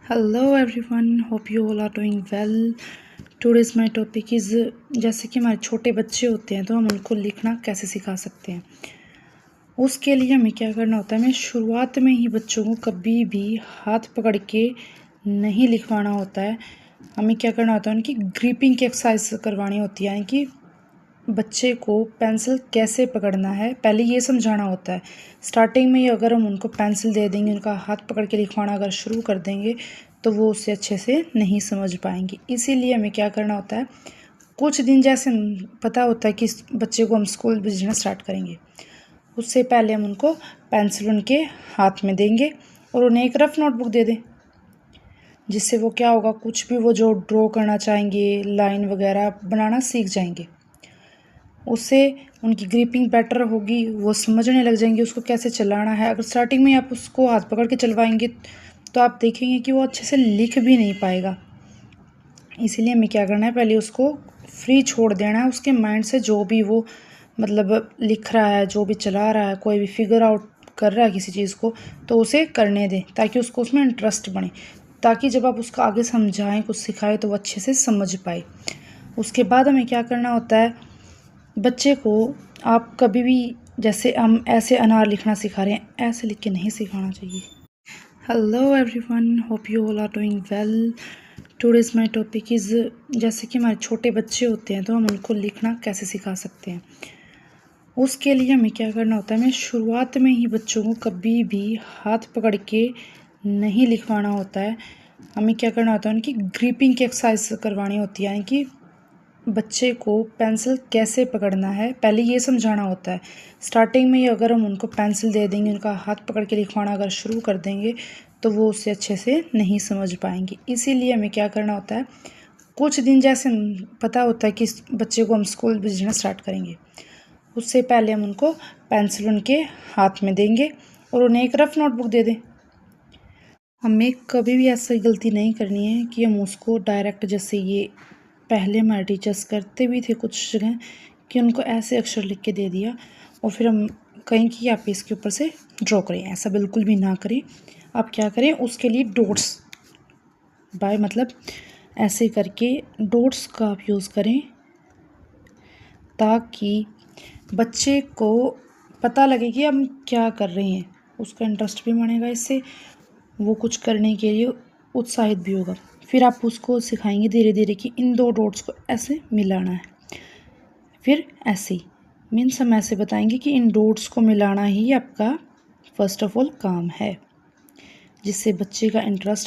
Hello everyone, hope you all are doing well. Today's my topic is जैसे कि हमारे छोटे बच्चे होते हैं तो हम उनको लिखना कैसे सिखा सकते हैं। उसके लिए हमें क्या करना होता है, हमें शुरुआत में ही बच्चों को कभी भी हाथ पकड़ के नहीं लिखवाना होता है। हमें क्या करना होता है, उनकी ग्रिपिंग की एक्सरसाइज करवानी होती है, यानी कि बच्चे को पेंसिल कैसे पकड़ना है पहले ये समझाना होता है। स्टार्टिंग में ही अगर हम उनको पेंसिल दे देंगे, उनका हाथ पकड़ के लिखवाना अगर शुरू कर देंगे तो वो उससे अच्छे से नहीं समझ पाएंगे। इसीलिए हमें क्या करना होता है, कुछ दिन जैसे पता होता है कि इस बच्चे को हम स्कूल भेजना स्टार्ट करेंगे, उससे पहले हम उनको पेंसिल उनके हाथ में देंगे और उन्हें एक रफ नोटबुक दे दें, जिससे वो क्या होगा, कुछ भी वो जो ड्रॉ करना चाहेंगे, लाइन वगैरह बनाना सीख जाएंगे। उससे उनकी ग्रिपिंग बेटर होगी, वो समझने लग जाएंगे उसको कैसे चलाना है। अगर स्टार्टिंग में आप उसको हाथ पकड़ के चलवाएंगे तो आप देखेंगे कि वो अच्छे से लिख भी नहीं पाएगा। इसीलिए हमें क्या करना है, पहले उसको फ्री छोड़ देना है। उसके माइंड से जो भी वो मतलब लिख रहा है, जो भी चला रहा है, कोई भी फिगर आउट कर रहा है किसी चीज़ को, तो उसे करने दें ताकि उसको उसमें इंटरेस्ट बने, ताकि जब आप उसको आगे समझाएं, कुछ सिखाएं तो वो अच्छे से समझ पाए। उसके बाद हमें क्या करना होता है, बच्चे को आप कभी भी जैसे हम ऐसे अनार लिखना सिखा रहे हैं, ऐसे लिख के नहीं सिखाना चाहिए। Hello everyone, hope you all are doing well. Today's my topic is जैसे कि हमारे छोटे बच्चे होते हैं तो हम उनको लिखना कैसे सिखा सकते हैं। उसके लिए हमें क्या करना होता है, हमें शुरुआत में ही बच्चों को कभी भी हाथ पकड़ के नहीं लिखवाना होता है। हमें क्या करना होता है, उनकी ग्रिपिंग की एक्सरसाइज करवानी होती है, यानी कि बच्चे को पेंसिल कैसे पकड़ना है पहले ये समझाना होता है। स्टार्टिंग में ही अगर हम उनको पेंसिल दे देंगे, उनका हाथ पकड़ के लिखवाना अगर शुरू कर देंगे तो वो उससे अच्छे से नहीं समझ पाएंगे। इसीलिए हमें क्या करना होता है, कुछ दिन जैसे पता होता है कि इस बच्चे को हम स्कूल भेजना स्टार्ट करेंगे, उससे पहले हम उनको पेंसिल उनके हाथ में देंगे और उन्हें एक रफ नोटबुक दे दें। हमें कभी भी ऐसी गलती नहीं करनी है कि हम उसको डायरेक्ट, जैसे ये पहले हमारे टीचर्स करते भी थे कुछ जगह, कि उनको ऐसे अक्षर लिख के दे दिया और फिर हम कहें कि आप इसके ऊपर से ड्रॉ करें। ऐसा बिल्कुल भी ना करें। आप क्या करें, उसके लिए डॉट्स बाय मतलब ऐसे करके डॉट्स का आप यूज़ करें, ताकि बच्चे को पता लगे कि हम क्या कर रहे हैं। उसका इंटरेस्ट भी बनेगा, इससे वो कुछ करने के लिए उत्साहित भी होगा। फिर आप उसको सिखाएंगे धीरे धीरे कि इन दो डॉट्स को ऐसे मिलाना है, फिर ऐसे ही मीन्स हम ऐसे बताएंगे कि इन डॉट्स को मिलाना ही आपका फर्स्ट ऑफ ऑल काम है, जिससे बच्चे का इंटरेस्ट